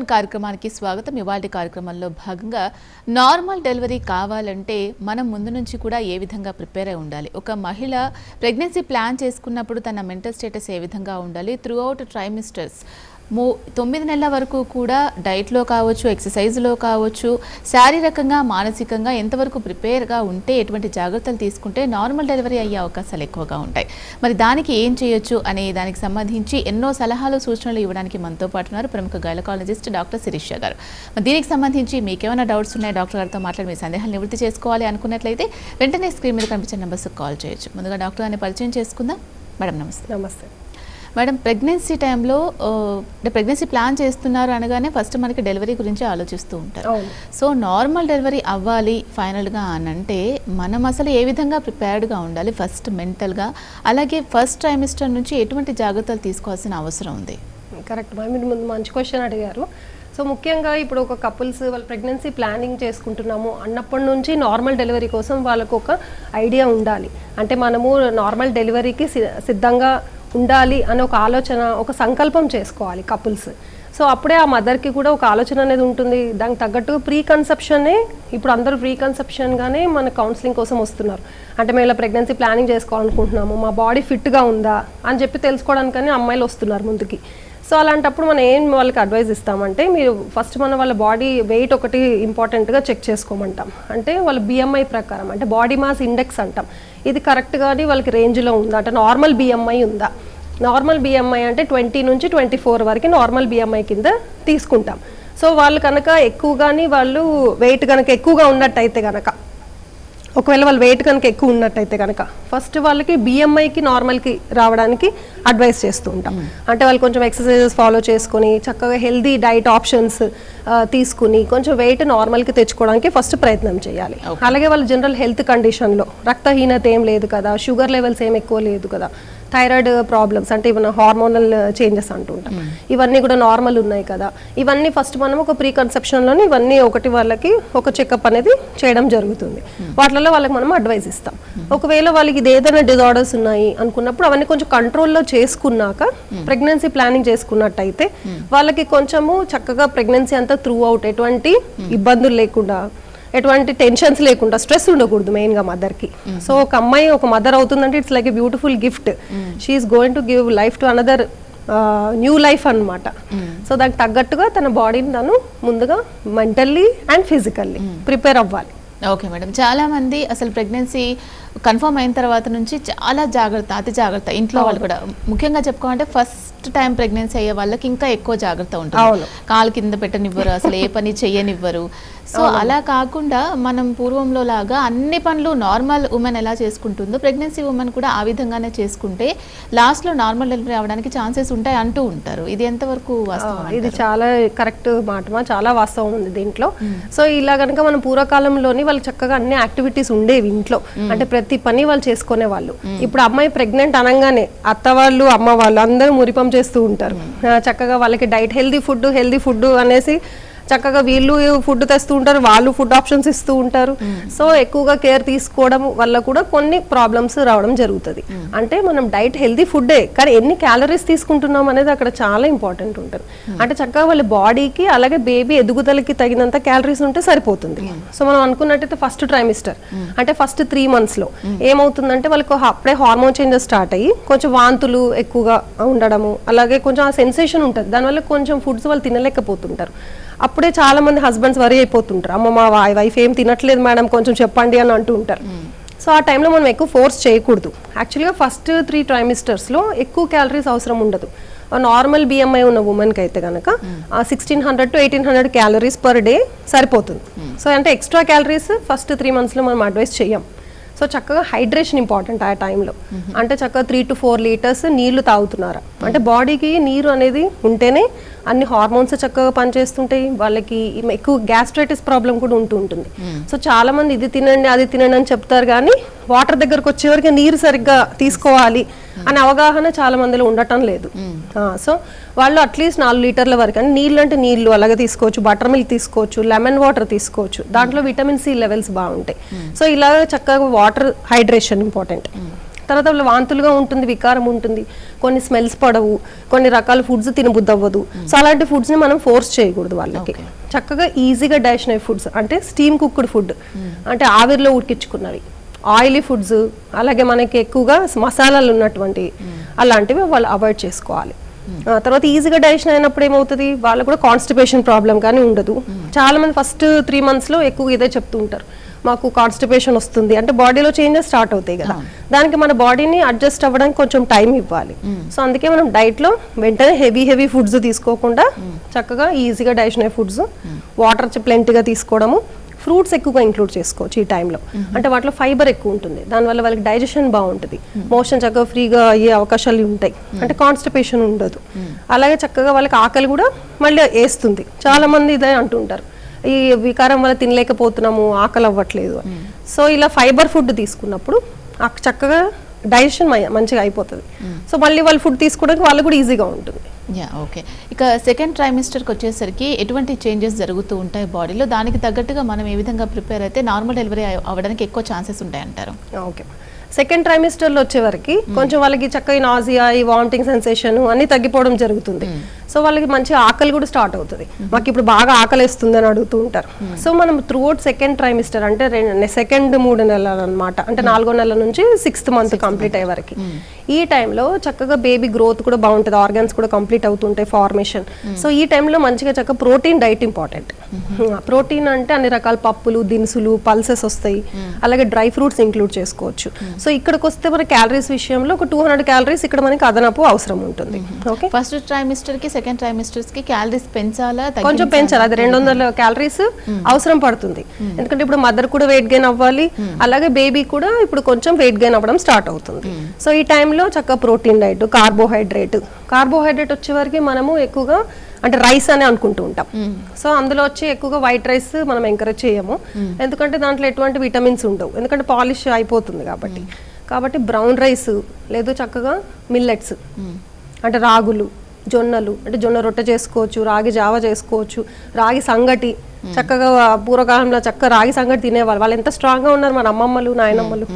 One కార్యక్రమానికి స్వాగతం. ఇవాల్టి కార్యక్రమంలో భాగంగా నార్మల్ డెలివరీ కావాలంటే మనం ముందు నుంచి కూడా ఏ విధంగా ప్రిపేర్ అయి ఉండాలి, ఒక మహిళ ప్రెగ్నెన్సీ ప్లాన్ చేసుకున్నప్పుడు తన మెంటల్ స్టేటస్ ఏ విధంగా ఉండాలి, త్రూ అవుట్ ట్రైమిస్టర్స్ 9 నెలల వరకు కూడా డైట్లో కావచ్చు, ఎక్సర్సైజ్లో కావచ్చు, శారీరకంగా మానసికంగా ఎంతవరకు ప్రిపేర్గా ఉంటే ఎటువంటి జాగ్రత్తలు తీసుకుంటే నార్మల్ డెలివరీ అయ్యే అవకాశాలు ఎక్కువగా ఉంటాయి. మరి దానికి ఏం చేయొచ్చు అనే దానికి సంబంధించి ఎన్నో సలహాలు సూచనలు ఇవ్వడానికి మనతో పాటు ఉన్నారు ప్రముఖ గైనకాలజిస్ట్ డాక్టర్ శిరీష గారు. మరి దీనికి సంబంధించి మీకేమైనా డౌట్స్ ఉన్నాయి, డాక్టర్ గారితో మాట్లాడి మీ సందేహాలు నివృత్తి చేసుకోవాలి అనుకున్నట్లయితే వెంటనే స్క్రీన్ మీద కనిపించే నెంబర్స్కి కాల్ చేయొచ్చు. ముందుగా డాక్టర్ గారిని పరిచయం చేసుకుందాం. మేడం నమస్తే. నమస్తే మేడం, ప్రెగ్నెన్సీ టైంలో ప్రెగ్నెన్సీ ప్లాన్ చేస్తున్నారు అనగానే ఫస్ట్ మనకి డెలివరీ గురించి ఆలోచిస్తూ ఉంటారు. సో నార్మల్ డెలివరీ అవ్వాలి ఫైనల్గా అని అంటే మనం అసలు ఏ విధంగా ప్రిపేర్డ్గా ఉండాలి, ఫస్ట్ మెంటల్గా, అలాగే ఫస్ట్ ట్రైమిస్టర్ నుంచి ఎటువంటి జాగ్రత్తలు తీసుకోవాల్సిన అవసరం ఉంది? కరెక్ట్, మీరు ముందు మంచి క్వశ్చన్ అడిగారు. సో ముఖ్యంగా ఇప్పుడు ఒక కపుల్స్ వాళ్ళు ప్రెగ్నెన్సీ ప్లానింగ్ చేసుకుంటున్నాము అన్నప్పటి నుంచి నార్మల్ డెలివరీ కోసం వాళ్ళకు ఒక ఐడియా ఉండాలి. అంటే మనము నార్మల్ డెలివరీకి సిద్ధంగా ఉండాలి అనే ఒక ఆలోచన, ఒక సంకల్పం చేసుకోవాలి కపుల్స్. సో అప్పుడే ఆ మదర్కి కూడా ఒక ఆలోచన అనేది ఉంటుంది. దానికి తగ్గట్టు ప్రీ కన్సెప్షనే, ఇప్పుడు అందరూ ప్రీ కన్సెప్షన్గానే మన కౌన్సిలింగ్ కోసం వస్తున్నారు. అంటే మేము ఇలా ప్రెగ్నెన్సీ ప్లానింగ్ చేసుకోవాలనుకుంటున్నాము, మా బాడీ ఫిట్గా ఉందా అని చెప్పి తెలుసుకోవడానికని అమ్మాయిలు వస్తున్నారు ముందుకి. సో అలాంటప్పుడు మనం ఏం వాళ్ళకి అడ్వైజ్ ఇస్తామంటే, మీరు ఫస్ట్ మన వాళ్ళ బాడీ వెయిట్ ఒకటి ఇంపార్టెంట్గా చెక్ చేసుకోమంటాం. అంటే వాళ్ళ బిఎంఐ ప్రకారం, అంటే బాడీ మాస్ ఇండెక్స్ అంటాం, ఇది కరెక్ట్గానే వాళ్ళకి రేంజ్లో ఉందా, అంటే నార్మల్ బిఎంఐ ఉందా. నార్మల్ బిఎంఐ అంటే 20 నుంచి 24 వరకు నార్మల్ బిఎంఐ కింద తీసుకుంటాం. సో వాళ్ళు కనుక ఎక్కువగాని వాళ్ళు వెయిట్ కనుక ఎక్కువగా ఉన్నట్టయితే కనుక, ఒకవేళ వాళ్ళు వెయిట్ కనుక ఎక్కువ ఉన్నట్టయితే కనుక ఫస్ట్ వాళ్ళకి బిఎంఐకి నార్మల్కి రావడానికి అడ్వైస్ చేస్తూ ఉంటాం. అంటే వాళ్ళు కొంచెం ఎక్సర్సైజెస్ ఫాలో చేసుకొని చక్కగా హెల్దీ డైట్ ఆప్షన్స్ తీసుకుని కొంచెం వెయిట్ నార్మల్కి తెచ్చుకోవడానికి ఫస్ట్ ప్రయత్నం చేయాలి. అలాగే వాళ్ళ జనరల్ హెల్త్ కండిషన్లో రక్తహీనత ఏం లేదు కదా, షుగర్ లెవెల్స్ ఏం ఎక్కువ లేదు కదా, థైరాయిడ్ ప్రాబ్లమ్స్ అంటే ఇవన్న హార్మోనల్ చేంజెస్ అంటుంటాం, ఇవన్నీ కూడా నార్మల్ ఉన్నాయి కదా, ఇవన్నీ ఫస్ట్ మనం ఒక ప్రీ కన్సెప్షన్లోని ఇవన్నీ ఒకటి వాళ్ళకి ఒక చెకప్ అనేది చేయడం జరుగుతుంది. వాటిలో వాళ్ళకి మనం అడ్వైస్ ఇస్తాం. ఒకవేళ వాళ్ళకి ఇది ఏదైనా డిజార్డర్స్ ఉన్నాయి అనుకున్నప్పుడు అవన్నీ కొంచెం కంట్రోల్లో చేసుకున్నాక ప్రెగ్నెన్సీ ప్లానింగ్ చేసుకున్నట్టయితే వాళ్ళకి కొంచెము చక్కగా ప్రెగ్నెన్సీ అంతా త్రూ అవుట్ ఎటువంటి ఇబ్బందులు లేకుండా, ఎటువంటి టెన్షన్స్ లేకుండా, స్ట్రెస్ ఉండకూడదు మెయిన్గా మదర్కి. సో ఒక అమ్మాయి ఒక మదర్ అవుతుందంటే it's like a beautiful gift. She's going to give life to another new life అనమాట. సో దానికి తగ్గట్టుగా తన బాడీని తను ముందుగా మెంటల్లీ అండ్ ఫిజికల్లీ ప్రిపేర్ అవ్వాలి. ఓకే మేడం, చాలా మంది అసలు ప్రెగ్నెన్సీ కన్ఫర్మ్ అయిన తర్వాత నుంచి చాలా జాగ్రత్త, అతి జాగ్రత్త, ఇంట్లో వాళ్ళు కూడా ముఖ్యంగా చెప్పుకోవాలంటే ఫస్ట్ టైం ప్రెగ్నెన్సీ అయ్యే వాళ్ళకి ఇంకా ఎక్కువ జాగ్రత్త ఉంటుంది. కాలు కింద పెట్టనివ్వరు, అసలు ఏ పని చెయ్యనివ్వరు. సో అలా కాకుండా మనం పూర్వంలో లాగా అన్ని పనులు నార్మల్ ఉమెన్ ఎలా చేసుకుంటుందో ప్రెగ్నెన్సీ ఉమెన్ కూడా ఆ విధంగానే చేసుకుంటే లాస్ట్లో నార్మల్ డెలివరీ అవడానికి ఛాన్సెస్ ఉంటాయి అంటూ ఉంటారు. ఇది ఎంతవరకు వాస్తవం? ఇది చాలా కరెక్ట్ మాట, చాలా వాస్తవం ఉంది దీంట్లో. సో ఇలా కనుక మనం పూర్వకాలంలోని వాళ్ళు చక్కగా అన్ని యాక్టివిటీస్ ఉండేవి ఇంట్లో, అంటే ప్రతి పని వాళ్ళు చేసుకునే వాళ్ళు. ఇప్పుడు అమ్మాయి ప్రెగ్నెంట్ అనగానే అత్త వాళ్ళు, అమ్మ వాళ్ళు అందరూ మురిపం చేస్తూ ఉంటారు. చక్కగా వాళ్ళకి డైట్ హెల్దీ ఫుడ్ అనేసి చక్కగా వీళ్ళు ఫుడ్ తెస్తూ ఉంటారు, వాళ్ళు ఫుడ్ ఆప్షన్స్ ఇస్తూ ఉంటారు. సో ఎక్కువగా కేర్ తీసుకోవడం వల్ల కూడా కొన్ని ప్రాబ్లమ్స్ రావడం జరుగుతుంది. అంటే మనం డైట్ హెల్దీ ఫుడ్డే, కానీ ఎన్ని క్యాలరీస్ తీసుకుంటున్నాం అనేది అక్కడ చాలా ఇంపార్టెంట్ ఉంటుంది. అంటే చక్కగా వాళ్ళ బాడీకి అలాగే బేబీ ఎదుగుదలకి తగినంత క్యాలరీస్ ఉంటే సరిపోతుంది. సో మనం అనుకున్నట్టయితే ఫస్ట్ ట్రైమిస్టర్ అంటే ఫస్ట్ 3 monthsలో ఏమవుతుందంటే వాళ్ళకి అప్పుడే హార్మోన్ చేంజెస్ స్టార్ట్ అయ్యి కొంచెం వాంతులు ఎక్కువగా ఉండడము, అలాగే కొంచెం ఆ సెన్సేషన్ ఉంటుంది, దానివల్ల కొంచెం ఫుడ్స్ వాళ్ళు తినలేకపోతుంటారు. అప్పుడే చాలా మంది హస్బెండ్స్ వరీ అయిపోతుంటారు, అమ్మ మా వైఫ్ ఏం తినట్లేదు మేడం కొంచెం చెప్పండి అని అంటూ ఉంటారు. సో ఆ టైంలో మనం ఎక్కువ ఫోర్స్ చేయకూడదు. యాక్చువల్గా ఫస్ట్ 3 ట్రైమిస్టర్స్లో ఎక్కువ క్యాలరీస్ అవసరం ఉండదు. నార్మల్ బిఎంఐ ఉన్న ఉమెన్కి అయితే కనుక 1600 to 1800 క్యాలరీస్ పర్ డే సరిపోతుంది. సో అంటే ఎక్స్ట్రా క్యాలరీస్ ఫస్ట్ 3 monthsలో మనం అడ్వైస్ చేయం. సో చక్కగా హైడ్రేషన్ ఇంపార్టెంట్ ఆ టైంలో. అంటే చక్కగా 3 to 4 liters నీళ్లు తాగుతున్నారా, అంటే బాడీకి నీరు అనేది ఉంటేనే అన్ని హార్మోన్స్ చక్కగా పనిచేస్తుంటాయి. వాళ్ళకి ఎక్కువ గ్యాస్ట్రైటిస్ ప్రాబ్లం కూడా ఉంటుంది. సో చాలా మంది ఇది తినండి అది తినండి అని చెప్తారు, కానీ వాటర్ దగ్గరకు వచ్చేవరకు నీరు సరిగ్గా తీసుకోవాలి అనే అవగాహన చాలా మందిలో ఉండటం లేదు. సో వాళ్ళు అట్లీస్ట్ 4 లీటర్ల వరకు, అంటే నీళ్ళు అంటే నీళ్ళు అలాగే తీసుకోవచ్చు, బటర్ మిల్క్ తీసుకోవచ్చు, లెమన్ వాటర్ తీసుకోవచ్చు, దాంట్లో విటమిన్ సి లెవెల్స్ బాగుంటాయి. సో ఇలా చక్కగా వాటర్ హైడ్రేషన్ ఇంపార్టెంట్. తర్వాత వాళ్ళ వాంతులుగా ఉంటుంది, వికారం ఉంటుంది, కొన్ని స్మెల్స్ పడవు, కొన్ని రకాల ఫుడ్స్ తినబుద్ధి అవ్వదు. సో అలాంటి ఫుడ్స్ని మనం ఫోర్స్ చేయకూడదు వాళ్ళకి. చక్కగా ఈజీగా డైజెషన్ అయ్యే ఫుడ్స్ అంటే స్టీమ్ కుక్డ్ ఫుడ్, అంటే ఆవిరిలో ఉడికించుకున్నవి, ఆయిలీ ఫుడ్స్, అలాగే మనకి ఎక్కువగా మసాలాలు ఉన్నటువంటి అలాంటివి వాళ్ళు అవాయిడ్ చేసుకోవాలి. తర్వాత ఈజీగా డైజెషన్ అయినప్పుడు ఏమవుతుంది, వాళ్ళకు కూడా కాన్స్టిపేషన్ ప్రాబ్లం కానీ ఉండదు. చాలా మంది ఫస్ట్ 3 months ఎక్కువ ఇదే చెప్తూ ఉంటారు, మాకు కాన్స్టిపేషన్ వస్తుంది అంటే బాడీలో చేంజెస్ స్టార్ట్ అవుతాయి కదా, దానికి మన బాడీని అడ్జస్ట్ అవ్వడానికి కొంచెం టైం ఇవ్వాలి. సో అందుకే మనం డైట్లో వెంటనే హెవీ ఫుడ్స్ తీసుకోకుండా చక్కగా ఈజీగా డైజెషన్ అయ్యే ఫుడ్స్, వాటర్ ప్లెంటీగా తీసుకోవడము, ఫ్రూట్స్ ఎక్కువగా ఇంక్లూడ్ చేసుకోవచ్చు ఈ టైంలో. అంటే వాటిలో ఫైబర్ ఎక్కువ ఉంటుంది, దానివల్ల వాళ్ళకి డైజెషన్ బాగుంటుంది, మోషన్ చక్కగా ఫ్రీగా అయ్యే అవకాశాలు ఉంటాయి, అంటే కాన్స్టిపేషన్ ఉండదు. అలాగే చక్కగా వాళ్ళకి ఆకలి కూడా మళ్ళీ వేస్తుంది. చాలా మంది ఇదే అంటుంటారు, ఈ వికారం వల్ల తినలేకపోతున్నాము, ఆకలి అవ్వట్లేదు. సో ఇలా ఫైబర్ ఫుడ్ తీసుకున్నప్పుడు చక్కగా డైజెషన్ మంచిగా అయిపోతుంది. సో మళ్ళీ వాళ్ళు ఫుడ్ తీసుకోవడానికి వాళ్ళు కూడా ఈజీగా ఉంటుంది. ఓకే. ఇక సెకండ్ ట్రైమిస్టర్కి వచ్చేసరికి ఎటువంటి చేంజెస్ జరుగుతూ ఉంటాయి బాడీలో, దానికి తగ్గట్టుగా మనం ఏ విధంగా ప్రిపేర్ అయితే నార్మల్ డెలివరీ అవ్వడానికి ఎక్కువ ఛాన్సెస్ ఉంటాయి అంటారు? ఓకే, సెకండ్ ట్రైమిస్టర్లో వచ్చేవరకు కొంచెం వాళ్ళకి చక్కగా నాజియా, ఈ వామిటింగ్ సెన్సేషన్ అన్ని తగ్గిపోవడం జరుగుతుంది. సో వాళ్ళకి మంచి ఆకలి కూడా స్టార్ట్ అవుతుంది, మాకు ఇప్పుడు బాగా ఆకలి వేస్తుంది అని అడుగుతూ ఉంటారు. సో మనం త్రూఅవుట్ సెకండ్ ట్రైమిస్టర్ అంటే సెకండ్ 3 నెలలు అనమాట, అంటే 4వ నెల నుంచి 6th month కంప్లీట్ అయ్యే వరకు, ఈ టైంలో చక్కగా బేబీ గ్రోత్ కూడా బాగుంటుంది, ఆర్గాన్స్ కూడా కంప్లీట్ అవుతుంటాయి, ఫార్మేషన్. సో ఈ టైంలో మంచిగా చక్కగా ప్రోటీన్ డైట్ ఇంపార్టెంట్. ప్రోటీన్ అంటే అన్ని రకాల పప్పులు, దినుసులు, పల్సెస్ వస్తాయి, అలాగే డ్రై ఫ్రూట్స్ ఇంక్లూడ్ చేసుకోవచ్చు. సో ఇక్కడికి వస్తే మన క్యాలరీస్ విషయంలో ఒక 200 calories ఇక్కడ మనకి అదనపు అవసరం ఉంటుంది. ఓకే, ఫస్ట్ ట్రైమిస్టర్ కి సెకండ్ ట్రైమిస్టర్స్ కి క్యాలరీస్ పెంచాలా, కొంచెం పెంచాలి, అది 200 calories అవసరం పడుతుంది. ఎందుకంటే ఇప్పుడు మదర్ కూడా వెయిట్ గెయిన్ అవ్వాలి, అలాగే బేబీ కూడా ఇప్పుడు కొంచెం వెయిట్ గెయిన్ అవ్వడం స్టార్ట్ అవుతుంది. సో ఈ టైంలో చక్కగా ప్రోటీన్ డైట్, కార్బోహైడ్రేట్ వచ్చే వరకు మనము ఎక్కువగా అంటే రైస్ అని అనుకుంటూ ఉంటాం. సో అందులో వచ్చి ఎక్కువగా వైట్ రైస్ మనం ఎంకరేజ్ చేయము, ఎందుకంటే దాంట్లో ఎటువంటి విటమిన్స్ ఉండవు, ఎందుకంటే పాలిష్ అయిపోతుంది కాబట్టి బ్రౌన్ రైస్ లేదు చక్కగా మిల్లెట్స్ అంటే రాగులు, జొన్నలు, అంటే జొన్న రొట్టె చేసుకోవచ్చు, రాగి జావ చేసుకోవచ్చు, రాగి సంగటి, చక్కగా పూర్వకాలంలో చక్కగా రాగి సంగటి తినేవాళ్ళు, వాళ్ళు ఎంత స్ట్రాంగ్గా ఉన్నారు మన అమ్మమ్మలు, నాయనమ్మలు.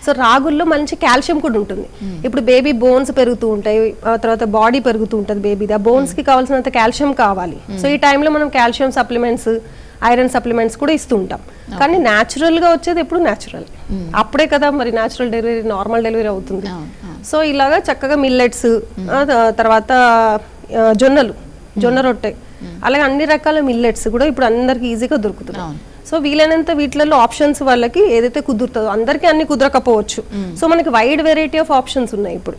సో రాగుల్లో మంచి కాల్షియం కూడా ఉంటుంది. ఇప్పుడు బేబీ బోన్స్ పెరుగుతూ ఉంటాయి, తర్వాత బాడీ పెరుగుతూ ఉంటుంది బేబీది, ఆ బోన్స్కి కావాల్సినంత కాల్షియం కావాలి. సో ఈ టైంలో మనం కాల్షియం సప్లిమెంట్స్, ఐరన్ సప్లిమెంట్స్ కూడా ఇస్తూ ఉంటాం. కానీ న్యాచురల్గా వచ్చేది ఎప్పుడు న్యాచురల్, అప్పుడే కదా మరి న్యాచురల్ డెలివరీ, నార్మల్ డెలివరీ అవుతుంది. సో ఇలాగా చక్కగా మిల్లెట్స్, తర్వాత జొన్న రొట్టె, అలాగే అన్ని రకాల మిల్లెట్స్ కూడా ఇప్పుడు అందరికి ఈజీగా దొరుకుతున్నాయి. సో వీలైనంత వీటిలలో ఆప్షన్స్ వాళ్ళకి ఏదైతే కుదురుతుందో, అందరికీ అన్ని కుదరకపోవచ్చు. సో మనకి వైడ్ వెరైటీ ఆఫ్ ఆప్షన్స్ ఉన్నాయి ఇప్పుడు.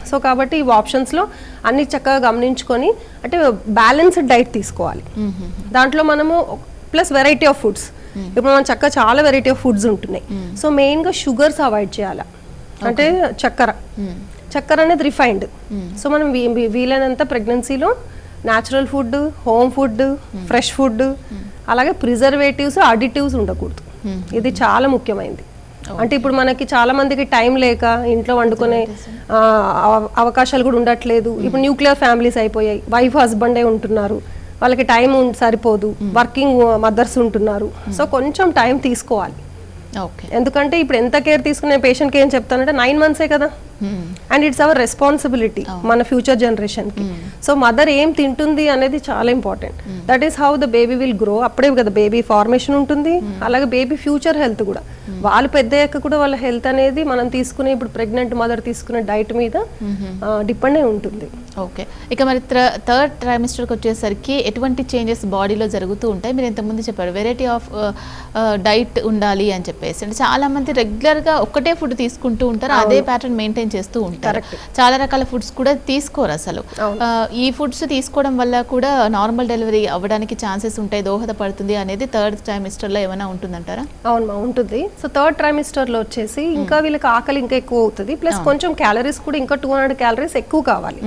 సో కాబట్టి ఈ ఆప్షన్స్లో అన్ని చక్కగా గమనించుకొని అంటే బ్యాలెన్స్డ్ డైట్ తీసుకోవాలి. దాంట్లో మనము ప్లస్ వెరైటీ ఆఫ్ ఫుడ్స్, ఇప్పుడు మనం చక్కగా చాలా వెరైటీ ఆఫ్ ఫుడ్స్ ఉంటున్నాయి. సో మెయిన్గా షుగర్స్ అవాయిడ్ చేయాలి, అంటే చక్కెర అనేది రిఫైన్డ్. సో మనం వీలైనంత ప్రెగ్నెన్సీలో natural food, home food, fresh food, అలాగే ప్రిజర్వేటివ్స్, అడిటివ్స్ ఉండకూడదు. ఇది చాలా ముఖ్యమైనది. అంటే ఇప్పుడు మనకి చాలా మందికి టైం లేక ఇంట్లో వండుకునే అవకాశాలు కూడా ఉండట్లేదు. ఇప్పుడు న్యూక్లియర్ ఫ్యామిలీస్ అయిపోయాయి, వైఫ్ హస్బెండే ఉంటున్నారు, వాళ్ళకి టైం సరిపోదు, వర్కింగ్ మదర్స్ ఉంటున్నారు. సో కొంచెం టైం తీసుకోవాలి. ఎందుకంటే ఇప్పుడు ఎంత కేర్ తీసుకునే పేషెంట్కి ఏం చెప్తానంటే 9 months కదా, అండ్ ఇట్స్ అవర్ రెస్పాన్సిబిలిటీ మన ఫ్యూచర్ జనరేషన్కి. సో మదర్ ఏం తింటుంది అనేది చాలా important. That is how the baby will grow. అప్పుడే కదా బేబీ ఫార్మేషన్ ఉంటుంది, అలాగే బేబీ ఫ్యూచర్ హెల్త్ కూడా, వాళ్ళు పెద్ద అయ్యాక కూడా వాళ్ళ హెల్త్ అనేది మనం తీసుకునే ఇప్పుడు ప్రెగ్నెంట్ మదర్ తీసుకునే డైట్ మీద డిపెండ్ అయి ఉంటుంది. ఓకే, ఇక మరి థర్డ్ ట్రైమిస్టర్కి వచ్చేసరికి ఎటువంటి చేంజెస్ బాడీలో జరుగుతూ ఉంటాయి? మీరు ఇంతకుముందు చెప్పారు వెరైటీ ఆఫ్ డైట్ ఉండాలి అని చెప్పేసి, అంటే చాలా మంది రెగ్యులర్గా ఒక్కటే ఫుడ్ తీసుకుంటూ ఉంటారు, అదే ప్యాటర్న్ మెయింటైన్ చేస్తూ ఉంటారు, చాలా రకాల ఫుడ్స్ కూడా తీసుకోరు అసలు. ఈ ఫుడ్స్ తీసుకోవడం వల్ల కూడా నార్మల్ డెలివరీ అవ్వడానికి ఛాన్సెస్ ఉంటాయి, దోహదపడుతుంది అనేది థర్డ్ ట్రైమిస్టర్లో ఏమైనా ఉంటుందంటారా? అవును, ఉంటుంది. సో థర్డ్ ట్రైమిస్టర్లో వచ్చేసి ఇంకా వీళ్ళకి ఆకలి ఇంకా ఎక్కువ అవుతుంది, ప్లస్ కొంచెం క్యాలరీస్ కూడా ఇంకా 200 calories ఎక్కువ కావాలి.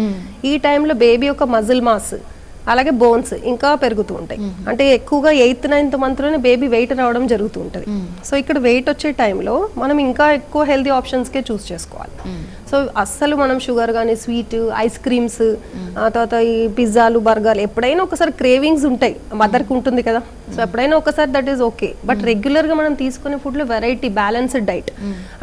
ఈ టైంలో బేబీ యొక్క మజిల్ మాస్, అలాగే బోన్స్ ఇంకా పెరుగుతూ ఉంటాయి. అంటే ఎక్కువగా 8th 9th monthలోనే బేబీ వెయిట్ రావడం జరుగుతూ ఉంటుంది. సో ఇక్కడ వెయిట్ వచ్చే టైంలో మనం ఇంకా ఎక్కువ హెల్తీ ఆప్షన్స్కే చూస్ చేసుకోవాలి. సో సో అస్సలు మనం షుగర్ కానీ స్వీట్ ఐస్ క్రీమ్స్ తర్వాత ఈ పిజ్జాలు బర్గర్లు ఎప్పుడైనా ఒకసారి క్రేవింగ్స్ ఉంటాయి, మదర్కి ఉంటుంది కదా, సో ఎప్పుడైనా ఒకసారి దట్ ఈస్ ఓకే. బట్ రెగ్యులర్గా మనం తీసుకునే ఫుడ్లో వెరైటీ బ్యాలెన్స్డ్ డైట్,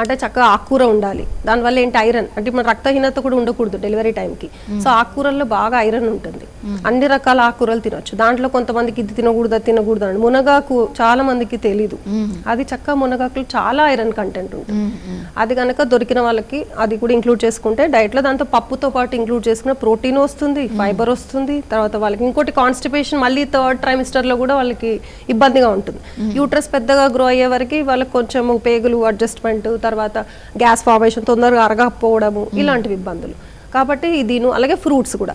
అంటే చక్కగా ఆకుకూర ఉండాలి. దానివల్ల ఏంటి ఐరన్, అంటే మన రక్తహీనత కూడా ఉండకూడదు డెలివరీ టైంకి. సో ఆకుకూరల్లో బాగా ఐరన్ ఉంటుంది, అన్ని రకాల ఆకుకూరలు తినొచ్చు. దాంట్లో కొంతమందికి ఇది తినకూడదు అది తినకూడదు అని, మునగాకు చాలా మందికి తెలీదు, అది చక్కగా మునగాకులు చాలా ఐరన్ కంటెంట్ ఉంటుంది. అది కనుక దొరికిన వాళ్ళకి అది కూడా ఇంక్లూడ్ చేసుకుంటే డైట్లో, దాంతో పప్పుతో పాటు ఇంక్లూడ్ చేసుకున్న ప్రోటీన్ వస్తుంది, ఫైబర్ వస్తుంది. తర్వాత వాళ్ళకి ఇంకోటి కాన్స్టిపేషన్ మళ్ళీ థర్డ్ ట్రైమిస్టర్లో కూడా వాళ్ళకి ఇబ్బందిగా ఉంటుంది. యూట్రస్ పెద్దగా గ్రో అయ్యే వరకు వాళ్ళకి కొంచెం పేగులు అడ్జస్ట్మెంట్, తర్వాత గ్యాస్ ఫార్మేషన్, తొందరగా అరగకపోవడము, ఇలాంటివి ఇబ్బందులు. కాబట్టి దీని అలాగే ఫ్రూట్స్ కూడా,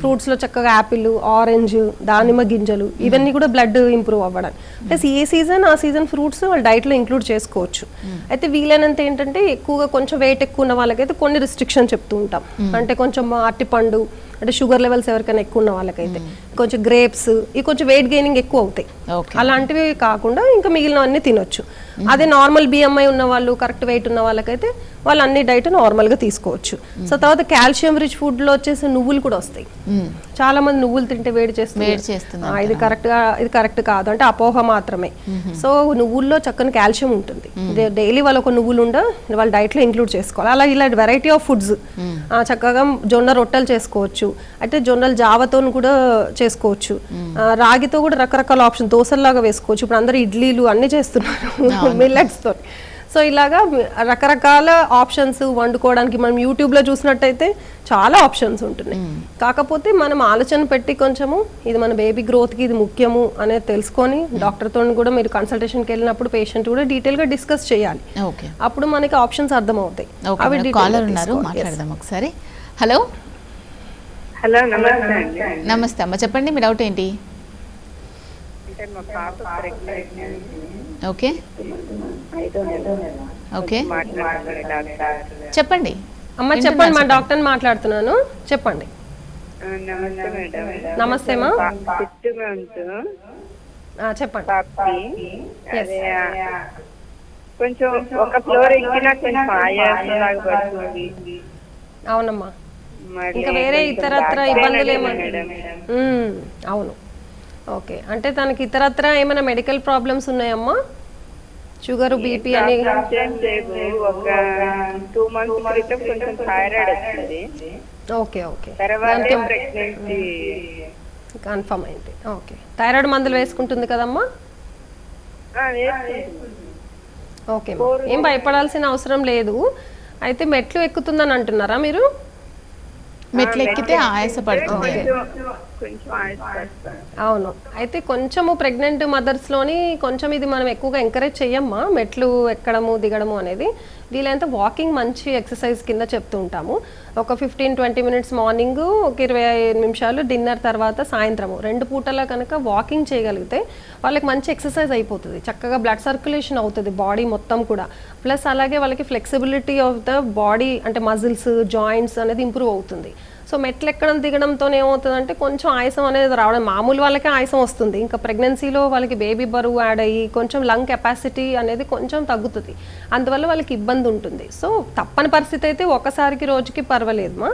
ఫ్రూట్స్లో చక్కగా యాపిల్, ఆరెంజ్, దానిమ్మ గింజలు, ఇవన్నీ కూడా బ్లడ్ ఇంప్రూవ్ అవ్వడానికి. అంటే ఏ సీజన్ ఆ సీజన్ ఫ్రూట్స్ వాళ్ళ డైట్లో ఇంక్లూడ్ చేసుకోవచ్చు. అయితే వీలైనంత ఏంటంటే ఎక్కువగా కొంచెం వెయిట్ ఎక్కువ ఉన్న వాళ్ళకైతే కొన్ని రిస్ట్రిక్షన్ చెప్తూ ఉంటాం. అంటే కొంచెం అరటిపండు, అంటే షుగర్ లెవెల్స్ ఎవరికైనా ఎక్కువ ఉన్న వాళ్ళకైతే కొంచెం గ్రేప్స్, ఇవి కొంచెం వెయిట్ గెయినింగ్ ఎక్కువ అవుతాయి. అలాంటివి కాకుండా ఇంకా మిగిలినవన్నీ తినొచ్చు. అదే నార్మల్ బిఎంఐ ఉన్న వాళ్ళు, కరెక్ట్ వెయిట్ ఉన్న వాళ్ళకైతే వాళ్ళు అన్ని డైట్ నార్మల్గా తీసుకోవచ్చు. సో తర్వాత కాల్షియం రిచ్ ఫుడ్లో వచ్చేసి నువ్వులు కూడా వస్తాయి. చాలా మంది నువ్వులు తింటే వేడి చేస్తుంది, ఇది కరెక్ట్ కాదు, అంటే అపోహ మాత్రమే. సో నువ్వుల్లో చక్కని కాల్షియం ఉంటుంది. డైలీ వాళ్ళు ఒక నువ్వులు వాళ్ళ డైట్లో ఇంక్లూడ్ చేసుకోవాలి. అలా ఇలా వెరైటీ ఆఫ్ ఫుడ్స్, చక్కగా జొన్న రొట్టెలు చేసుకోవచ్చు, అయితే జొన్నలు జావతో కూడా చేసుకోవచ్చు, రాగితో కూడా రకరకాల ఆప్షన్, దోశల్లాగా వేసుకోవచ్చు. ఇప్పుడు అందరూ ఇడ్లీలు అన్ని చేస్తున్నారు మిల్లెట్స్ తో. సో ఇలాగా రకరకాల ఆప్షన్స్ వండుకోవడానికి మనం యూట్యూబ్లో చూసినట్టయితే చాలా ఆప్షన్స్ ఉంటున్నాయి. కాకపోతే మనం ఆలోచన పెట్టి కొంచెము ఇది మన బేబీ గ్రోత్కి ఇది ముఖ్యము అనేది తెలుసుకొని డాక్టర్తో కూడా మీరు కన్సల్టేషన్కి వెళ్ళినప్పుడు పేషెంట్ కూడా డీటెయిల్గా డిస్కస్ చేయాలి. అప్పుడు మనకి ఆప్షన్స్ అర్థమవుతాయి. అవి కాలర్ ఉన్నారు, మాట్లాడదాం ఒకసారి. హలో హలో, నమస్తే అమ్మ, చెప్పండి మీ డౌట్ ఏంటి? ఓకే ఓకే చెప్పండి అమ్మ, చెప్పండి, మా డాక్టర్ మాట్లాడుతున్నాను, చెప్పండి. నమస్తే అమ్మా, చెప్పండి. కొంచెం ఒక ఫ్లోర్ ఎక్కినా కొంచెం ఆయాసంలాగా పడుతుంది. అవునమ్మా, ఇంకా వేరే ఇతరత్ర ఇబ్బందులు ఏమన్నా? అవును, ఓకే. అంటే తనకి ఇతరత్ర ఏమైనా మెడికల్ ప్రాబ్లమ్స్ ఉన్నాయమ్మా? షుగర్, బీపీ అని? ఒక 2 months క్రితం కొంచెం థైరాయిడ్ వచ్చింది. ఓకే ఓకే, కన్ఫర్మ్ అయింది. ఓకే, థైరాయిడ్ మందులు వేసుకుంటుంది కదమ్మా? ఓకే, ఏం భయపడాల్సిన అవసరం లేదు. అయితే మెట్లు ఎక్కుతుందని అంటున్నారా మీరు? మెట్లు ఎక్కితే ఆయాస పడుతుంది. అవును, అయితే కొంచెము ప్రెగ్నెంట్ మదర్స్లోని కొంచెం ఇది మనం ఎక్కువగా ఎంకరేజ్ చెయ్యమ్మా, మెట్లు ఎక్కడము దిగడము అనేది. వీలైనంత వాకింగ్ మంచి ఎక్సర్సైజ్ కింద చెప్తూ ఉంటాము. ఒక 15-20 minutes మార్నింగ్, ఒక 25 నిమిషాలు డిన్నర్ తర్వాత సాయంత్రము 2 పూటలా కనుక వాకింగ్ చేయగలిగితే వాళ్ళకి మంచి ఎక్సర్సైజ్ అయిపోతుంది. చక్కగా బ్లడ్ సర్క్యులేషన్ అవుతుంది బాడీ మొత్తం కూడా. ప్లస్ అలాగే వాళ్ళకి ఫ్లెక్సిబిలిటీ ఆఫ్ ద బాడీ, అంటే మజిల్స్, జాయింట్స్ అనేది ఇంప్రూవ్ అవుతుంది. సో మెట్లు ఎక్కడం దిగడంతో ఏమవుతుందంటే కొంచెం ఆయాసం అనేది రావడం, మామూలు వాళ్ళకే ఆయాసం వస్తుంది. ఇంకా ప్రెగ్నెన్సీలో వాళ్ళకి బేబీ బరువు యాడ్ అయ్యి కొంచెం లంగ్ కెపాసిటీ అనేది కొంచెం తగ్గుతుంది, అందువల్ల వాళ్ళకి ఇబ్బంది ఉంటుంది. సో తప్పని పరిస్థితి అయితే ఒకసారికి రోజుకి పర్వాలేదమ్మా,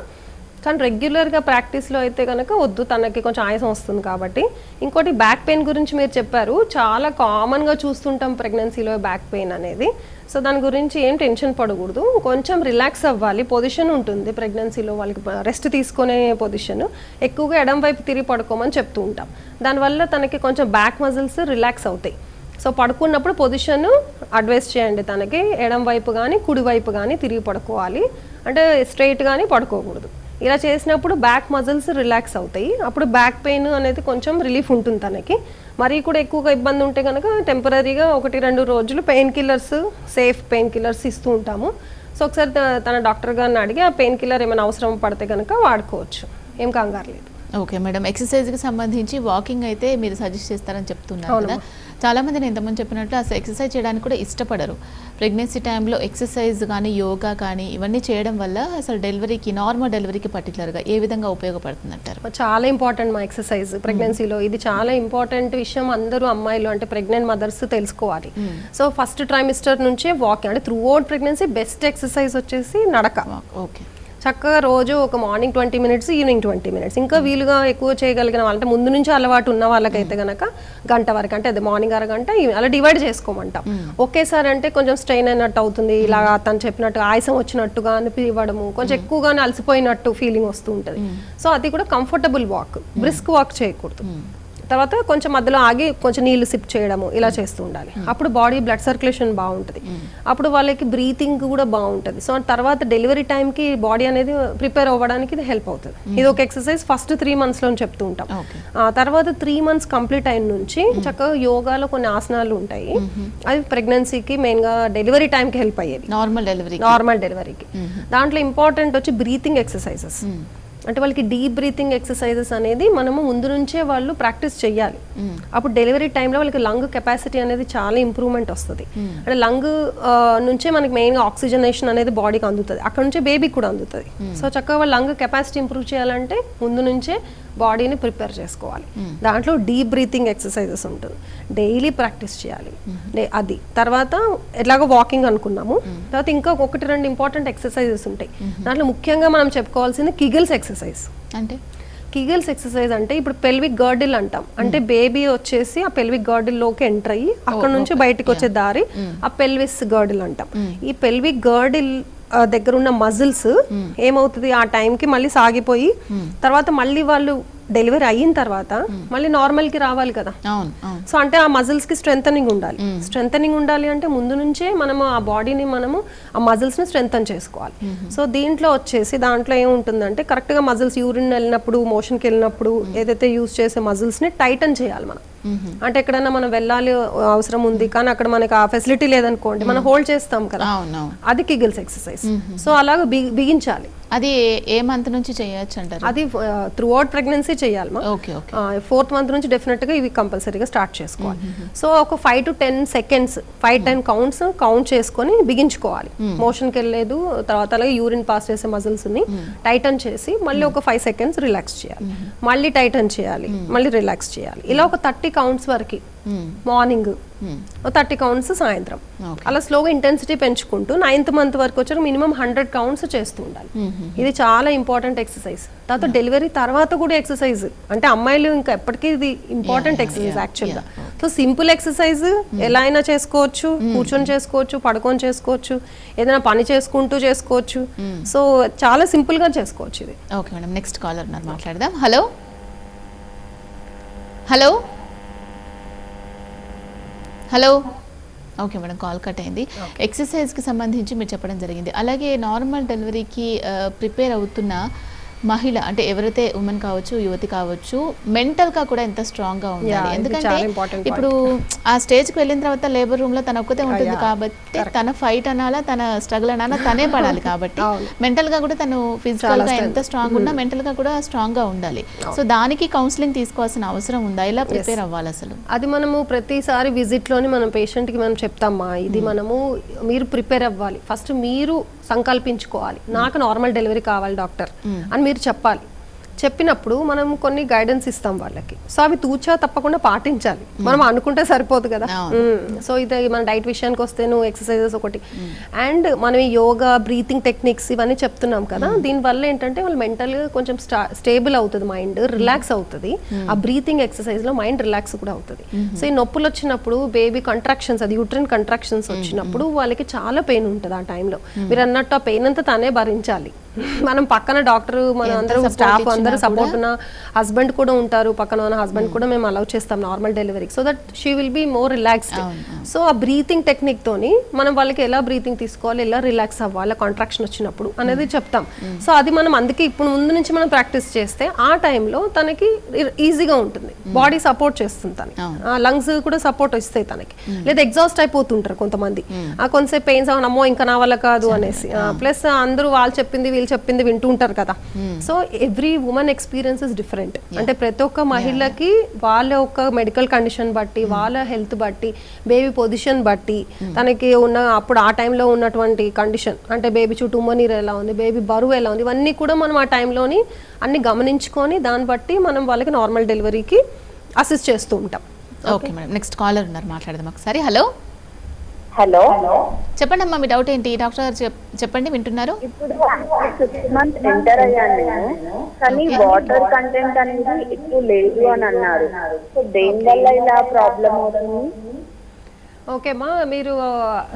కానీ రెగ్యులర్గా ప్రాక్టీస్లో అయితే కనుక వద్దు, తనకి కొంచెం ఆయాసం వస్తుంది కాబట్టి. ఇంకోటి బ్యాక్ పెయిన్ గురించి మీరు చెప్పారు, చాలా కామన్గా చూస్తుంటాం ప్రెగ్నెన్సీలో బ్యాక్ పెయిన్ అనేది. సో దాని గురించి ఏం టెన్షన్ పడకూడదు, కొంచెం రిలాక్స్ అవ్వాలి. పొజిషన్ ఉంటుంది ప్రెగ్నెన్సీలో వాళ్ళకి, రెస్ట్ తీసుకునే పొజిషన్. ఎక్కువగా ఎడం వైపు తిరిగి పడుకోమని చెప్తూ ఉంటాం, దానివల్ల తనకి కొంచెం బ్యాక్ మజిల్స్ రిలాక్స్ అవుతాయి. సో పడుకున్నప్పుడు పొజిషన్ అడ్వైస్ చేయండి తనకి, ఎడం వైపు కానీ కుడి వైపు కానీ తిరిగి పడుకోవాలి, అంటే స్ట్రైట్ కానీ పడుకోకూడదు. ఇలా చేసినప్పుడు బ్యాక్ మజిల్స్ రిలాక్స్ అవుతాయి, అప్పుడు బ్యాక్ పెయిన్ అనేది కొంచెం రిలీఫ్ ఉంటుంది తనకి. మరీ కూడా ఎక్కువగా ఇబ్బంది ఉంటే కనుక టెంపరీగా 1-2 రోజులు pain killers, safe pain killers ఇస్తూ ఉంటాము. సో ఒకసారి తన డాక్టర్ గారిని అడిగి ఆ పెయిన్ కిల్లర్ ఏమైనా అవసరం పడితే కనుక వాడుకోవచ్చు, ఏం కంగారు లేదు. ఓకే మేడం, ఎక్సర్సైజ్కి సంబంధించి వాకింగ్ అయితే మీరు సజెస్ట్ చేస్తారని చెప్తున్నారు కదా, చాలా మంది నేను ఇంతకుముందు చెప్పినట్లు అసలు ఎక్సర్సైజ్ చేయడానికి కూడా ఇష్టపడరు. ప్రెగ్నెన్సీ టైంలో ఎక్సర్సైజ్ కానీ యోగా కానీ ఇవన్నీ చేయడం వల్ల అసలు డెలివరీకి నార్మల్ డెలివరీకి పర్టికులర్గా ఏ విధంగా ఉపయోగపడుతుంది అంటారు? చాలా ఇంపార్టెంట్ మా ఎక్సర్సైజ్ ప్రెగ్నెన్సీలో. ఇది చాలా ఇంపార్టెంట్ విషయం, అందరూ అమ్మాయిలు అంటే ప్రెగ్నెంట్ మదర్స్ తెలుసుకోవాలి. సో ఫస్ట్ ట్రైమిస్టర్ నుంచే వాకింగ్ అంటే through out pregnancy best exercise వచ్చేసి నడక. ఓకే, చక్కగా రోజు ఒక మార్నింగ్ 20 minutes, ఈవినింగ్ 20 minutes. ఇంకా వీలుగా ఎక్కువ చేయగలిగిన వాళ్ళంటే ముందు నుంచి అలవాటు ఉన్న వాళ్ళకైతే గనక గంట వరకు, అంటే అది మార్నింగ్ అరగంట అలా డివైడ్ చేసుకోమంటాం. ఒకేసారి అంటే కొంచెం స్ట్రెయిన్ అయినట్టు అవుతుంది, ఇలా తను చెప్పినట్టు ఆయాసం వచ్చినట్టుగా అనిపివ్వడము, కొంచెం ఎక్కువగానే అలసిపోయినట్టు ఫీలింగ్ వస్తూ ఉంటుంది. సో అది కూడా కంఫర్టబుల్ వాక్, బ్రిస్క్ వాక్ చేయకూడదు. తర్వాత కొంచెం మధ్యలో ఆగి కొంచెం నీళ్లు సిప్ చేయడము ఇలా చేస్తూ ఉండాలి. అప్పుడు బాడీ బ్లడ్ సర్క్యులేషన్ బాగుంటుంది, అప్పుడు వాళ్ళకి బ్రీతింగ్ కూడా బాగుంటుంది. సో తర్వాత డెలివరీ టైంకి బాడీ అనేది ప్రిపేర్ అవ్వడానికి ఇది హెల్ప్ అవుతుంది. ఇది ఒక ఎక్సర్సైజ్ ఫస్ట్ 3 months లో చెప్తూ ఉంటాం. తర్వాత 3 months కంప్లీట్ అయిన నుంచి చక్కగా యోగాలో కొన్ని ఆసనాలు ఉంటాయి, అవి ప్రెగ్నెన్సీకి మెయిన్గా డెలివరీ టైంకి హెల్ప్ అయ్యేది, నార్మల్ డెలివరీకి. దాంట్లో ఇంపార్టెంట్ వచ్చి బ్రీతింగ్ ఎక్సర్సైజెస్. అంటే వాళ్ళకి డీప్ బ్రీతింగ్ ఎక్సర్సైజెస్ అనేది మనము ముందు నుంచే వాళ్ళు ప్రాక్టీస్ చేయాలి. అప్పుడు డెలివరీ టైంలో వాళ్ళకి లంగ్ కెపాసిటీ అనేది చాలా ఇంప్రూవ్మెంట్ వస్తుంది. అంటే లంగ్ నుంచే మనకి మెయిన్గా ఆక్సిజనేషన్ అనేది బాడీకి అందుతుంది, అక్కడ నుంచే బేబీకి కూడా అందుతుంది. సో చక్కగా వాళ్ళు లంగ్ కెపాసిటీ ఇంప్రూవ్ చేయాలంటే ముందు నుంచే బాడీని ప్రిపేర్ చేసుకోవాలి. దాంట్లో డీప్ బ్రీతింగ్ ఎక్సర్సైజెస్ ఉంటుంది, డైలీ ప్రాక్టీస్ చేయాలి. అది తర్వాత ఎలాగో వాకింగ్ అనుకున్నాము, తర్వాత ఇంకా 1-2 ఇంపార్టెంట్ ఎక్సర్సైజెస్ ఉంటాయి. దాంట్లో ముఖ్యంగా మనం చెప్పుకోవాల్సింది కిగిల్స్ ఎక్సర్సైజ్. అంటే కిగిల్స్ ఎక్సర్సైజ్ అంటే ఇప్పుడు పెల్విక్ గర్డిల్ అంటాం, అంటే బేబీ వచ్చేసి ఆ పెల్విక్ గర్డిల్ లోకి ఎంటర్ అయ్యి అక్కడ నుంచి బయటకు వచ్చే దారి ఆ పెల్విస్ గర్డిల్ అంటాం. ఈ పెల్విక్ గర్డిల్ దగ్గర ఉన్న మజిల్స్ ఏమవుతుంది ఆ టైంకి మళ్ళీ సాగిపోయి తర్వాత మళ్ళీ వాళ్ళు డెలివరీ అయిన తర్వాత మళ్ళీ నార్మల్ కి రావాలి కదా. సో అంటే ఆ మజిల్స్ కి స్ట్రెంథనింగ్ ఉండాలి అంటే ముందు నుంచే మనము ఆ బాడీని మనము ఆ మజిల్స్ ని స్ట్రెంథన్ చేసుకోవాలి. సో దీంట్లో వచ్చేసి దాంట్లో ఏముంటుందంటే కరెక్ట్ గా మజిల్స్ యూరిన్ వెళ్ళినప్పుడు, మోషన్ కి వెళ్ళినప్పుడు ఏదైతే యూజ్ చేసే మజిల్స్ ని టైటన్ చేయాలి మనం. అంటే ఎక్కడైనా మనం వెళ్ళాలి అవసరం ఉంది కానీ అక్కడ మనకి ఆ ఫెసిలిటీ లేదనుకోండి, మనం హోల్డ్ చేస్తాం కదా, అది కిగిల్స్ ఎక్సర్సైజ్. సో అలాగా బిగించాలి. అది ఏ మంత్ నుంచి చేయొచ్చు అంటారు? అది త్రూ అవుట్ ప్రెగ్నెన్సీ చేయాలి. 4th month నుంచి డెఫినెట్ గా ఇవి కంపల్సరీగా స్టార్ట్ చేసుకోవాలి. సో ఒక 5 to 10 seconds 5-10 counts కౌంట్ చేసుకొని బిగించుకోవాలి. మోషన్ కి వెళ్ళలేదు, తర్వాత అలాగే యూరిన్ పాస్ చేసే మజిల్స్ ని టైటన్ చేసి మళ్ళీ ఒక 5 seconds రిలాక్స్ చేయాలి, మళ్ళీ టైటన్ చేయాలి, మళ్ళీ రిలాక్స్ చేయాలి. ఇలా ఒక 30 counts వరకు మార్నింగ్, 30 counts సాయంత్రం, అలా స్లోగా ఇంటెన్సిటీ పెంచుకుంటూ 9th month వరకు వచ్చాక మినిమం 100 counts చేస్తూ ఉండాలి. ఇది చాలా ఇంపార్టెంట్ ఎక్సర్సైజ్. తర్వాత డెలివరీ తర్వాత కూడా ఎక్సర్సైజ్, అంటే అమ్మాయిలు ఇంకా ఎప్పటికీ ఇది ఇంపార్టెంట్ ఎక్సర్సైజ్ యాక్చువల్గా. సో సింపుల్ ఎక్సర్సైజ్ ఎలా అయినా చేసుకోవచ్చు, కూర్చొని చేసుకోవచ్చు, పడుకొని చేసుకోవచ్చు, ఏదైనా పని చేసుకుంటూ చేసుకోవచ్చు. సో చాలా సింపుల్ గా చేసుకోవచ్చు ఇది. ఓకే మేడం, నెక్స్ట్ కాలర్ ఉన్నారు, మాట్లాడదాం. Hello hello hello. Okay madam, call cut అయింది. ఎక్సర్సైజ్కి సంబంధించి మీరు చెప్పడం జరిగింది. అలాగే నార్మల్ డెలివరీకి ప్రిపేర్ అవుతున్న మహిళ, అంటే ఎవరైతే ఉమెన్ కావచ్చు, యువతి కావచ్చు, మెంటల్గా కూడా ఎంత స్ట్రాంగ్గా ఉండాలి. ఎందుకంటే ఇప్పుడు ఆ స్టేజ్కి వెళ్ళిన తర్వాత లేబర్ రూమ్లో తన ఒక్కతే ఉంటుంది కాబట్టి తన ఫైట్ అనాలా, తన స్ట్రగుల్ అనాలా తనే పడాలి. కాబట్టి మెంటల్గా కూడా తను ఫిజికల్గా ఎంత స్ట్రాంగ్ ఉన్నా మెంటల్గా కూడా స్ట్రాంగ్గా ఉండాలి. సో దానికి కౌన్సిలింగ్ తీసుకోవాల్సిన అవసరం ఉందా? ఎలా ప్రిపేర్ అవ్వాలి అసలు? అది మనము ప్రతిసారి విజిట్లోని మనం పేషెంట్కి మనం చెప్తామా, ఇది మనము మీరు ప్రిపేర్ అవ్వాలి. ఫస్ట్ మీరు సంకల్పించుకోవాలి, నాకు నార్మల్ డెలివరీ కావాలి డాక్టర్ అని మీరు చెప్పాలి. చెప్పినప్పుడు మనం కొన్ని గైడెన్స్ ఇస్తాం వాళ్ళకి. సో అవి తూచా తప్పకుండా పాటించాలి, మనం అనుకుంటే సరిపోదు కదా. సో ఇది మన డైట్ విషయానికి వస్తే నువ్వు ఎక్సర్సైజెస్ ఒకటి, అండ్ మనం యోగా, బ్రీతింగ్ టెక్నిక్స్ ఇవన్నీ చెప్తున్నాం కదా, దీనివల్ల ఏంటంటే వాళ్ళు మెంటల్గా కొంచెం స్టేబుల్ అవుతుంది, మైండ్ రిలాక్స్ అవుతుంది. ఆ బ్రీతింగ్ ఎక్సర్సైజ్ లో మైండ్ రిలాక్స్ కూడా అవుతుంది. సో ఈ నొప్పులు వచ్చినప్పుడు, బేబీ కంట్రాక్షన్స్, అది యూట్రిన్ కంట్రాక్షన్స్ వచ్చినప్పుడు వాళ్ళకి చాలా పెయిన్ ఉంటుంది. ఆ టైంలో మీరు అన్నట్టు ఆ పెయిన్ అంతా తనే భరించాలి. మనం పక్కన డాక్టర్, మన అందరూ స్టాఫ్ అందరూ సపోర్ట్ ఉన్న హస్బెండ్ కూడా ఉంటారు, పక్కన ఉన్న హస్బెండ్ కూడా మేము అలౌ చేస్తాం నార్మల్ డెలివరీకి, so that she will be more relaxed. So ఆ బ్రీతింగ్ టెక్నిక్ తోని మనం వాళ్ళకి ఎలా బ్రీతింగ్ తీసుకోవాలి, ఎలా రిలాక్స్ అవ్వాలి కాంట్రాక్షన్ వచ్చినప్పుడు అనేది చెప్తాం. సో అది మనం అందుకే ఇప్పుడు ముందు నుంచి మనం ప్రాక్టీస్ చేస్తే ఆ టైంలో తనకి ఈజీగా ఉంటుంది, బాడీ సపోర్ట్ చేస్తుంది, తనకి లంగ్స్ కూడా సపోర్ట్ ఇస్తాయి తనకి. లేదా ఎగ్జాస్ట్ అయిపోతుంటారు కొంతమంది, కొంతసేపు పెయిన్స్ అమ్మో ఇంకా నా వల్ల కాదు అనేసి, ప్లస్ అందరూ వాళ్ళు చెప్పింది వీళ్ళు చెప్పింది వింటూ ఉంటారు కదా. So every women experience is different. అంటే ప్రతి ఒక్క మహిళకి వాళ్ళ యొక్క మెడికల్ కండిషన్ బట్టి, వాళ్ళ హెల్త్ బట్టి, బేబీ పొజిషన్ బట్టి, తనకి ఉన్న అప్పుడు ఆ టైంలో ఉన్నటువంటి కండిషన్, అంటే బేబీ చుట్టూ ఉమ్మనీరు ఎలా ఉంది, బేబీ బరువు ఎలా ఉంది, ఇవన్నీ కూడా మనం ఆ టైంలోని అన్ని గమనించుకొని దాన్ని బట్టి మనం వాళ్ళకి నార్మల్ డెలివరీకి అసిస్ట్ చేస్తూ ఉంటాం. ఓకే మేడం, నెక్స్ట్ కాలర్ ఉన్నారు, మాట్లాడదాం ఒకసారి. హలో హలో, చెప్పండి అమ్మా, మీ డౌట్ ఏంటి? డాక్టర్ గారు చెప్పండి, వింటున్నారు. ఇప్పుడు 6 months ఎంటర్ అయ్యాను నేను, కానీ వాటర్ కంటెంట్ అనేది ఎక్కువ లేదు అని అన్నారు. సో దేనివల్ల ఇలా ప్రాబ్లం అవుతుంది? ఓకేమ్మా, మీరు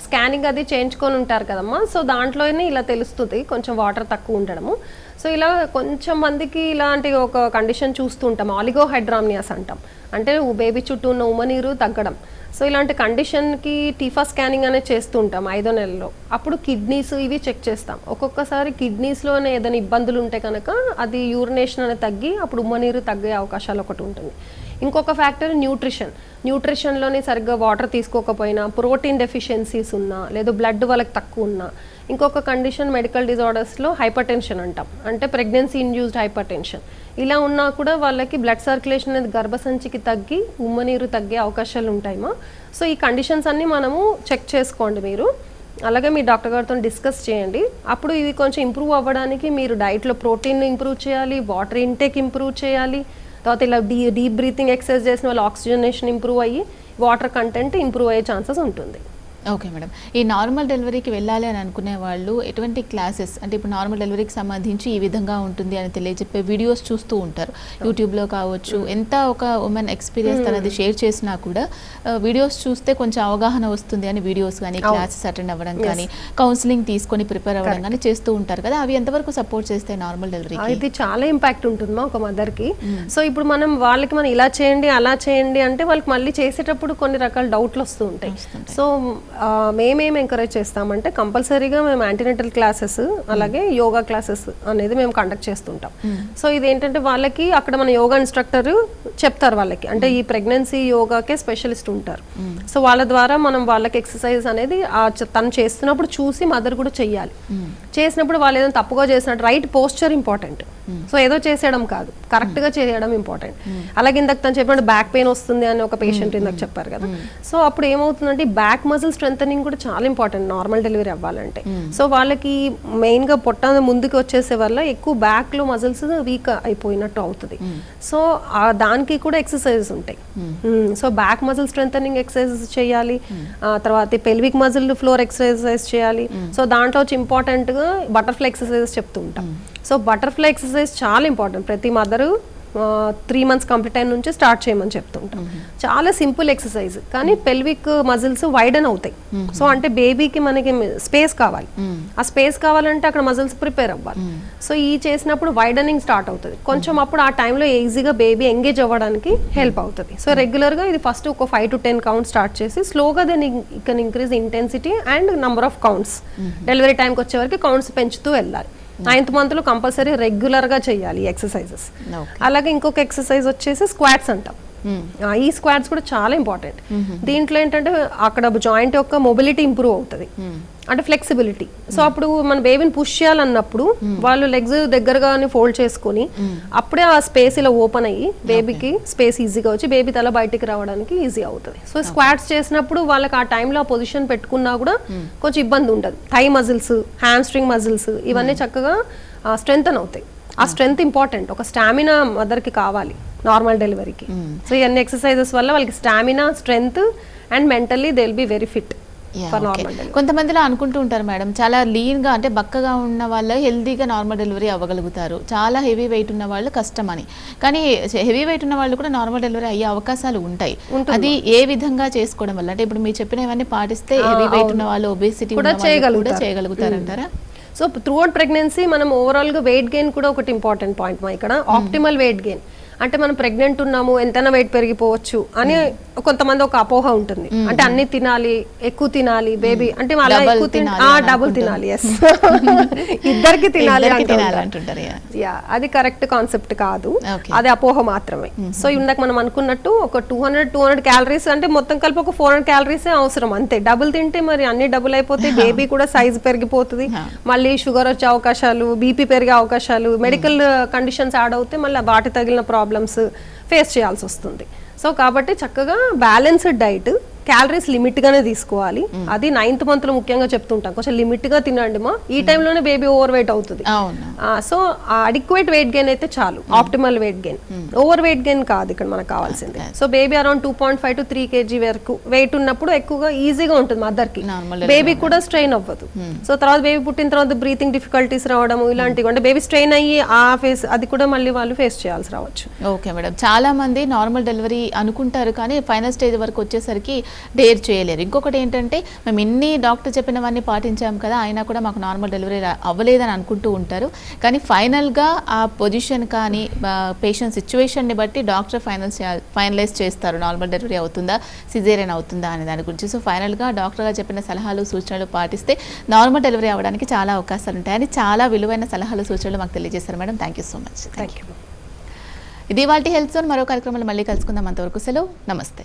స్కానింగ్ అది చేయించుకొని ఉంటారు కదమ్మా. సో దాంట్లోనే ఇలా తెలుస్తుంది కొంచెం వాటర్ తక్కువ ఉండడము. సో ఇలా కొంచెం మందికి ఇలాంటి ఒక కండిషన్ చూస్తూ ఉంటాం, ఆలిగోహైడ్రామియాస్ అంటాం. అంటే బేబీ చుట్టూ ఉన్న ఉమ్మనీరు తగ్గడం. సో ఇలాంటి కండిషన్కి టీఫా స్కానింగ్ అనేది చేస్తూ ఉంటాం 5వ నెలలో. అప్పుడు కిడ్నీస్ ఇవి చెక్ చేస్తాం. ఒక్కొక్కసారి కిడ్నీస్లోనే ఏదైనా ఇబ్బందులు ఉంటే కనుక అది యూరినేషన్ అనేది తగ్గి అప్పుడు ఉమ్మనీరు తగ్గే అవకాశాలు ఒకటి ఉంటుంది. ఇంకొక ఫ్యాక్టర్ న్యూట్రిషన్లోని సరిగ్గా వాటర్ తీసుకోకపోయినా, ప్రోటీన్ డెఫిషియన్సీస్ ఉన్నా, లేదా బ్లడ్ వాళ్ళకి తక్కువ ఉన్నా. ఇంకొక కండిషన్ మెడికల్ డిజార్డర్స్లో హైపర్ టెన్షన్ అంటాం, అంటే ప్రెగ్నెన్సీ ఇండ్యూస్డ్ హైపర్ టెన్షన్. ఇలా ఉన్నా కూడా వాళ్ళకి బ్లడ్ సర్క్యులేషన్ అనేది గర్భసంచికి తగ్గి ఉమ్మనీరు తగ్గే అవకాశాలు ఉంటాయమ్మా. సో ఈ కండిషన్స్ అన్నీ మనము చెక్ చేసుకోండి మీరు. అలాగే మీ డాక్టర్ గారితో డిస్కస్ చేయండి. అప్పుడు ఇవి కొంచెం ఇంప్రూవ్ అవ్వడానికి మీరు డైట్లో ప్రోటీన్ ఇంప్రూవ్ చేయాలి, వాటర్ ఇంటేక్ ఇంప్రూవ్ చేయాలి. తర్వాత ఇలా డీప్ బ్రీతింగ్ ఎక్సర్సైజ్ చేసిన వాళ్ళు ఆక్సిజనేషన్ ఇంప్రూవ్ అయ్యి వాటర్ కంటెంట్ ఇంప్రూవ్ అయ్యే ఛాన్సెస్ ఉంటుంది. ఓకే మేడం, ఈ నార్మల్ డెలివరీకి వెళ్ళాలి అని అనుకునే వాళ్ళు ఎటువంటి క్లాసెస్, అంటే ఇప్పుడు నార్మల్ డెలివరీకి సంబంధించి ఈ విధంగా ఉంటుంది అని తెలియజెప్పే వీడియోస్ చూస్తూ ఉంటారు యూట్యూబ్లో కావచ్చు. ఎంత ఒక ఉమెన్ ఎక్స్పీరియన్స్ అనేది షేర్ చేసినా కూడా వీడియోస్ చూస్తే కొంచెం అవగాహన వస్తుంది అని వీడియోస్ కానీ, క్లాసెస్ అటెండ్ అవ్వడం కానీ, కౌన్సిలింగ్ తీసుకొని ప్రిపేర్ అవ్వడం కానీ చేస్తూ ఉంటారు కదా. అవి ఎంతవరకు సపోర్ట్ చేస్తాయి నార్మల్ డెలివరీకి? ఇది చాలా ఇంపాక్ట్ ఉంటుందమ్మా ఒక మదర్కి. సో ఇప్పుడు మనం ఇలా చేయండి అలా చేయండి అంటే వాళ్ళకి మళ్ళీ చేసేటప్పుడు కొన్ని రకాల డౌట్లు వస్తూ ఉంటాయి. సో మేమేం ఎంకరేజ్ చేస్తామంటే కంపల్సరీగా మేము యాంటీనేటల్ క్లాసెస్ అలాగే యోగా క్లాసెస్ అనేది మేము కండక్ట్ చేస్తుంటాం. సో ఇదేంటంటే వాళ్ళకి అక్కడ మన యోగా ఇన్స్ట్రక్టర్ చెప్తారు వాళ్ళకి, అంటే ఈ ప్రెగ్నెన్సీ యోగాకే స్పెషలిస్ట్ ఉంటారు. సో వాళ్ళ ద్వారా మనం వాళ్ళకి ఎక్సర్సైజ్ అనేది తను చేస్తున్నప్పుడు చూసి మదర్ కూడా చెయ్యాలి. చేసినప్పుడు వాళ్ళు ఏదైనా తప్పుగా చేసినట్టు రైట్ పోస్చర్ ఇంపార్టెంట్. సో ఏదో చేసేయడం కాదు, కరెక్ట్ గా చేయడం ఇంపార్టెంట్. అలాగే ఇందాక తను చెప్పినట్టు బ్యాక్ పెయిన్ వస్తుంది అని ఒక పేషెంట్ ఇందాక చెప్పారు కదా. సో అప్పుడు ఏమవుతుందంటే బ్యాక్ మజిల్ స్ట్రెంథనింగ్ కూడా చాలా ఇంపార్టెంట్ నార్మల్ డెలివరీ అవ్వాలంటే. సో వాళ్ళకి మెయిన్ గా పొట్ట ముందుకు వచ్చేసే వల్ల ఎక్కువ బ్యాక్ లో మజిల్స్ వీక్ అయిపోయినట్టు అవుతుంది. సో దానికి కూడా ఎక్సర్సైజెస్ ఉంటాయి. So back muscle strengthening exercises చేయాలి, తర్వాత పెల్విక్ మజిల్ ఫ్లోర్ ఎక్సర్సైజ్ చేయాలి. సో దాంట్లో వచ్చి ఇంపార్టెంట్ గా బటర్ఫ్లై ఎక్సర్సైజెస్ చెప్తూ ఉంటాం. సో బటర్ఫ్లై ఎక్సర్సైజ్ చాలా ఇంపార్టెంట్. ప్రతి మదరు 3 months కంప్లీట్ అయిన నుంచి స్టార్ట్ చేయమని చెప్తుంటాం. చాలా సింపుల్ ఎక్సర్సైజ్, కానీ పెల్విక్ మజిల్స్ వైడన్ అవుతాయి. సో అంటే బేబీకి మనకి స్పేస్ కావాలి, ఆ స్పేస్ కావాలంటే అక్కడ మజిల్స్ ప్రిపేర్ అవ్వాలి. సో ఈ చేసినప్పుడు వైడనింగ్ స్టార్ట్ అవుతుంది కొంచెం. అప్పుడు ఆ టైంలో ఈజీగా బేబీ ఎంగేజ్ అవ్వడానికి హెల్ప్ అవుతుంది. సో రెగ్యులర్గా ఇది ఫస్ట్ ఒక 5 to 10 కౌంట్స్ స్టార్ట్ చేసి స్లోగా then you can increase intensity and number of counts. Delivery టైంకి వచ్చే వరకు కౌంట్స్ పెంచుతూ వెళ్ళాలి. 9th month లో కంపల్సరీ రెగ్యులర్ గా చేయాలి ఎక్సర్సైజెస్. అలాగే ఇంకొక ఎక్సర్సైజ్ వచ్చేసి స్క్వాట్స్ అంటాం. ఈ స్క్వాట్స్ కూడా చాలా ఇంపార్టెంట్. దీంట్లో ఏంటంటే అక్కడ జాయింట్ యొక్క మొబిలిటీ ఇంప్రూవ్ అవుతుంది, అంటే ఫ్లెక్సిబిలిటీ. సో అప్పుడు మన బేబీని పుష్ చేయాలన్నప్పుడు వాళ్ళు లెగ్స్ దగ్గరగా ఫోల్డ్ చేసుకుని అప్పుడే ఆ స్పేస్ ఇలా ఓపెన్ అయ్యి బేబీకి స్పేస్ ఈజీగా వచ్చి బేబీ తల బయటికి రావడానికి ఈజీ అవుతుంది. సో స్క్వాట్స్ చేసినప్పుడు వాళ్ళకి ఆ టైంలో ఆ పొజిషన్ పెట్టుకున్నా కూడా కొంచెం ఇబ్బంది ఉండదు. Thigh muscles, hamstring muscles ఇవన్నీ చక్కగా స్ట్రెంగ్తన్ అవుతాయి. ఆ స్ట్రెంగ్త్ ఇంపార్టెంట్. ఒక స్టామినా మదర్కి కావాలి నార్మల్ డెలివరీకి. సో ఇవన్నీ ఎక్సర్సైజెస్ వల్ల వాళ్ళకి stamina, strength and mentally they will be very fit. కొంతమందిలో అనుకుంటూ ఉంటారు మేడం, చాలా లీన్ గా అంటే బక్కగా ఉన్న వాళ్ళు హెల్దీగా నార్మల్ డెలివరీ అవ్వగలుగుతారు, చాలా హెవీ వెయిట్ ఉన్న వాళ్ళు కష్టం అని. కానీ హెవీ వెయిట్ ఉన్న వాళ్ళు కూడా నార్మల్ డెలివరీ అయ్యే అవకాశాలు ఉంటాయి. అది ఏ విధంగా చేసుకోవడం వల్ల, అంటే ఇప్పుడు మీరు చెప్పినవన్నీ పాటిస్తే హెవీ వెయిట్ ఉన్న వాళ్ళు, ఒబేసిటీ కూడా చేయగలుగుతారంటారా? సో త్రూఅవుట్ ప్రెగ్నెన్సీ మనం ఓవరాల్గా వెయిట్ గెయిన్ కూడా ఒకటి ఇంపార్టెంట్ పాయింట్ మా ఇక్కడ. ఆప్టిమల్ వెయిట్ గెయిన్ అంటే మనం ప్రెగ్నెంట్ ఉన్నాము, ఎంతైనా వెయిట్ పెరిగిపోవచ్చు అని కొంతమంది ఒక అపోహ ఉంటుంది, అంటే అన్ని తినాలి, ఎక్కువ తినాలి బేబీ, అంటే అలా Double ఎక్కువ తినాలి అని డబుల్ తినాలి, ఎస్ ఇద్దరికి తినాలి ఇద్దరికి అంటూ ఉంటారు. తినాలంటుంటారు, yeah. యా, అది కరెక్ట్ కాన్సెప్ట్ కాదు, Okay. అది అపోహ మాత్రమే. సో ఇందాక మనం అనుకున్నట్టు ఒక 200 క్యాలరీస్ అంటే మొత్తం కలిపి ఒక 400 క్యాలరీసే అవసరం అంతే. డబుల్ తింటే మరి అన్ని డబుల్ అయిపోతే బేబీ కూడా సైజ్ పెరిగిపోతుంది, మళ్ళీ షుగర్ వచ్చే అవకాశాలు, బీపీ పెరిగే అవకాశాలు, మెడికల్ కండిషన్స్ యాడ్ అవుతే మళ్ళీ వాటి తగిలిన ప్రాబ్లమ్స్ ఫేస్ చేయాల్సి వస్తుంది. సో కాబట్టి చక్కగా బ్యాలెన్స్డ్ డైట్, క్యాలరీస్ లిమిట్ గానే తీసుకోవాలి. అది 9th month లో ముఖ్యంగా చెప్తుంటాం, కొంచెం లిమిట్ గా తినండి మా, ఈ టైంలోనే బేబీ ఓవర్ వెయిట్ అవుతుంది. సో అడిక్వేట్ వెయిట్ గెయిన్ అయితే చాలు, optimal weight gain, over weight gain కాదు ఇక్కడ మనకు కావాల్సింది. So baby around 2.5 to 3 kg వరకు వెయిట్ ఉన్నప్పుడు ఎక్కువగా ఈజీగా ఉంటుంది మదర్ కి, బేబీ కూడా స్ట్రెయిన్ అవ్వదు. సో తర్వాత బేబీ పుట్టిన తర్వాత బ్రీతింగ్ డిఫికల్టీస్ రావడం ఇలాంటివి, అంటే బేబీ స్ట్రెయిన్ అయ్యి ఆ ఫేస్ అది కూడా మళ్ళీ వాళ్ళు ఫేస్ చేయాల్సి రావచ్చు. ఓకే మేడం, చాలా మంది నార్మల్ డెలివరీ అనుకుంటారు కానీ ఫైనల్ స్టేజ్ వరకు వచ్చేసరికి డేర్ చేయలేరు. ఇంకొకటి ఏంటంటే మేము ఇన్ని డాక్టర్ చెప్పినవన్నీ పాటించాం కదా, అయినా కూడా మాకు నార్మల్ డెలివరీ అవ్వలేదని అనుకుంటూ ఉంటారు. కానీ ఫైనల్గా ఆ పొజిషన్ కానీ పేషెంట్ సిచ్యువేషన్ని బట్టి డాక్టర్ ఫైనలైజ్ చేస్తారు నార్మల్ డెలివరీ అవుతుందా, సిజేరియన్ అవుతుందా అనే దాని గురించి. సో ఫైనల్గా డాక్టర్ గారు చెప్పిన సలహాలు సూచనలు పాటిస్తే నార్మల్ డెలివరీ అవ్వడానికి చాలా అవకాశాలు ఉంటాయని చాలా విలువైన సలహాలు సూచనలు మాకు తెలియజేశారు madam. Thank you so much. Thank you. ఇది వాళ్ళ హెల్త్ జోన్. మరో కార్యక్రమంలో మళ్ళీ కలుసుకుందాం. అంతవరకు సెలవు, నమస్తే.